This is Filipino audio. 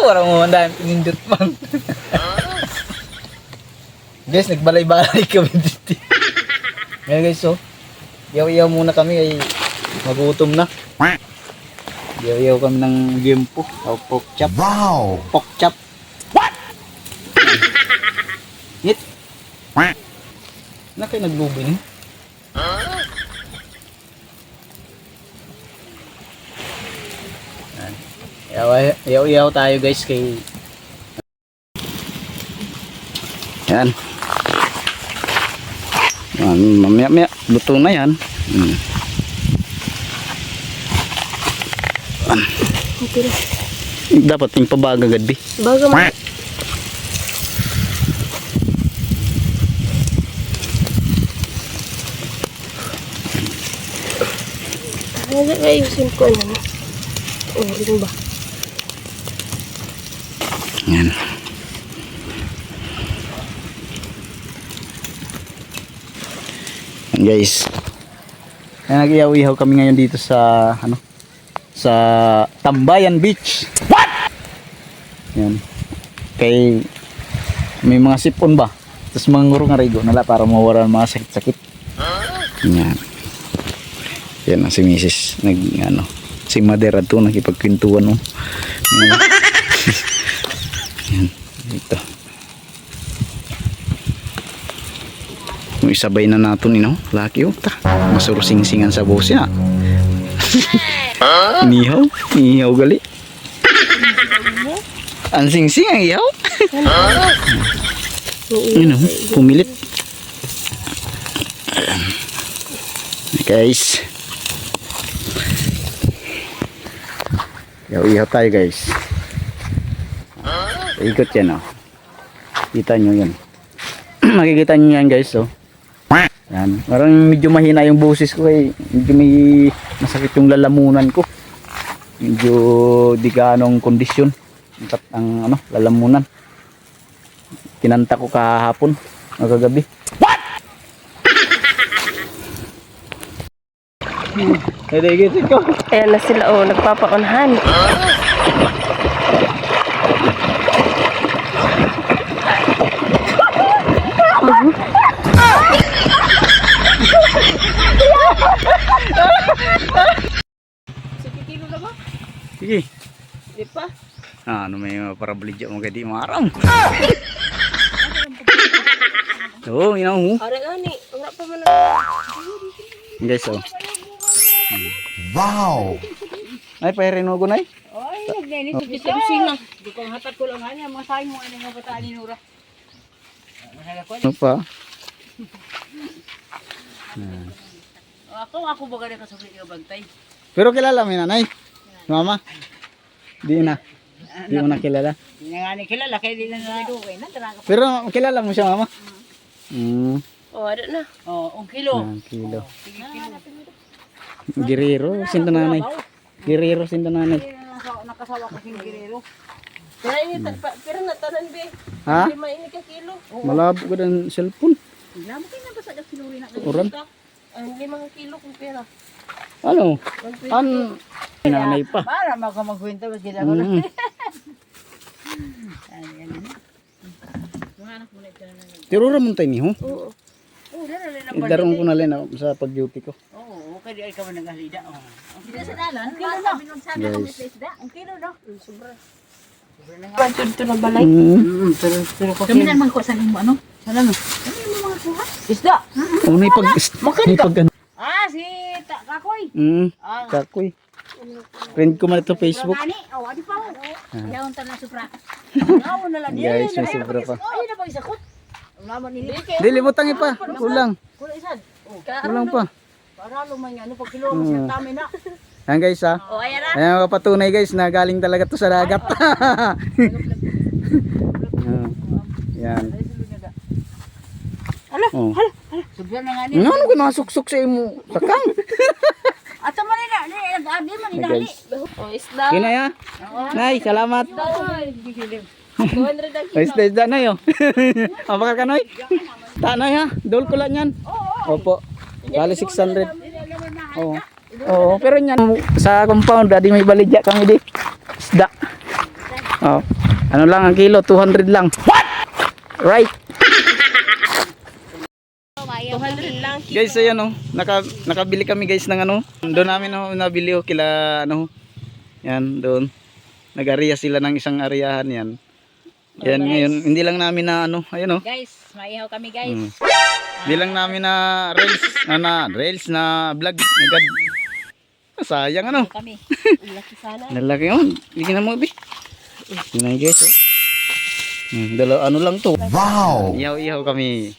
Warang mo dahil pinindot man. Guys, nagbalay-balay kami dito. Ngayon guys, so yaw-yaw muna kami ay magutom na. Yaw-yaw kami ng gimpo o pork chop. Wow! Pork chop. What? Hit. Na kayo naglubin? Yaw-yaw tayo guys kay yan. Mamaya luto na yan. Okay. Dapat yung pabaga gadbi. Baga mo. Ayusin ko ano. Ano ba? Yan. Yan guys. Nag-ihaw-ihaw kami ngayon dito sa ano? Sa Tambayan Beach. What? Yan. Kay may mga sipon ba? Tapos mga ngurong arigo nala para mawala ng mga sakit-sakit. Yan. Yan ang si Mrs. Nag ano, si Madera to nakipagkwentuhan oh. Yan. Dito. Isabay na natin ino. Laki oh. Masurusing-singan sa boss niya. Nihaw. Nihaw gali. Ang sing-sing ang ihaw. Yun oh. Pumilit. Guys. Ihaw tayo guys. Ikot yan oh. Kita nyo yan. Makikita nyo yan guys oh. Yan. Parang medyo mahina yung boses ko eh. Medyo may masakit yung lalamunan ko. Medyo di ganong kondisyon. Ang ano, lalamunan. Kinanta ko kahapon, kagabi. What? Higit ko. Ayan na sila oh, nagpapaunhan. Sige. Di pa? Ano may parablidya mo kay di maram. Oh, inaw mo. Arang ani, wala pa man. Guys oh. Wow! Ay pairin mo gunay. Ay, nagnenis sa bising. Di ko hatag ko lang ano, mga sayo mo ano nga bataan ni Nura. Ano pa? Ako baga na kasubli nga bantay. Pero kilala mo yung nanay? Mama? Di na. Di mo na kilala. Hindi nga ni kilala, kaya di na naduwi na. Pero kilala mo siya mama? Oh, ada na. Oh, 1 kilo. 1 kilo. Girero, sinta nanay. Girero, sinta nanay. Nakasawa ko sing girero. Pero natanan be. Ha? 5 ini ka kilo. Malabo ko ng cellphone. Lamo kayo na ba sa sinuri na Uran. Ang 5 kilo kung pera. Ano? Nanay pa. Para magkwento ba sila ko na. Mga anak mo na ito na. Tirura mo tayo niyo. Oo. Oh, dala na Idarong ko na rin ako sa pag-duty ko. Oo, kaya di ay ka man naghalida. Ang kilo sa dalan, ang Kilo kilo na. na. Sana kami Guys. sa isda, ang kilo na. Sobra. Ito na balay. Pero kami naman ko sa limo ano? Sana no. Ano yung mga kuha? Isda. Oh, may pag ano. Ah, si Kakoy. Kakoy. Friend ko man ito Facebook. Ani, oh, adi pa. Yawon ta na supra. Yawon na lang. Guys, may sobra pa. Ay, na pag sakot. Naman ni Liki. Dili mo tangi pa. Kulang. Kulang isad. Oh, Kulang pa. para lumay ano pag kilo mo siya tami na. Yan guys ha. Oh, ayan na. Ayan mga patunay guys na galing talaga to sa dagat. Yan. Hala, Oh. subyan na nga ni. Ano ko nasuksok sa imo? Sakang. At sa manila, ni adi man Hey, inali. guys. Oh, isda. Kina ya. Nay, salamat. 200 ang kilo. Isda na yo. Abakal ka noy. Tanoy ha. Dol ko lang yan. Opo. Bali 600. Oo. Oo, pero yan sa compound adi may baligya kami di. Isda. Oh. Ano lang ang kilo? 200 lang. What? Right. 200 lang. Guys, ayan oh. Nakabili kami guys ng ano. Doon namin oh, nabili oh kila ano. Yan, doon. Nag-area sila ng isang areahan yan. Yan ngayon, hindi lang namin na ano, ayun oh. Guys, maihaw kami guys. Hindi lang namin na reels na vlog. My God. Sayang ano. Kami. Laki sana. Lalaki oh. Hindi na mo bi. Yun na guys oh. Ano lang to. Wow. Ihaw-ihaw kami.